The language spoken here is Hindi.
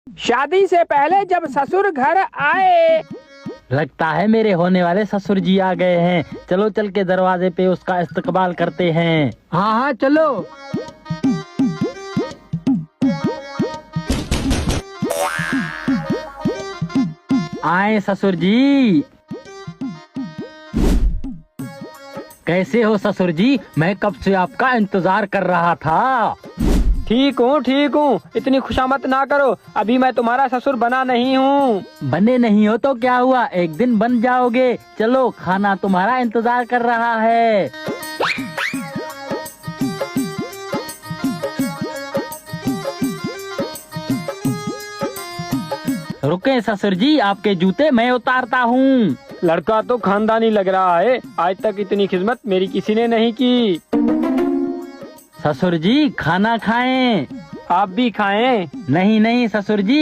शादी से पहले जब ससुर घर आए। लगता है मेरे होने वाले ससुर जी आ गए हैं। चलो चल के दरवाजे पे उसका इस्तकबाल करते हैं। हाँ हाँ चलो। आए ससुर जी। कैसे हो ससुर जी? मैं कब से आपका इंतजार कर रहा था। ठीक हूँ, इतनी खुशामद ना करो, अभी मैं तुम्हारा ससुर बना नहीं हूँ। बने नहीं हो तो क्या हुआ, एक दिन बन जाओगे। चलो खाना तुम्हारा इंतजार कर रहा है। रुके ससुर जी, आपके जूते मैं उतारता हूँ। लड़का तो खानदानी लग रहा है, आज तक इतनी खिदमत मेरी किसी ने नहीं की। ससुर जी खाना खाएं। आप भी खाएं। नहीं नहीं ससुर जी।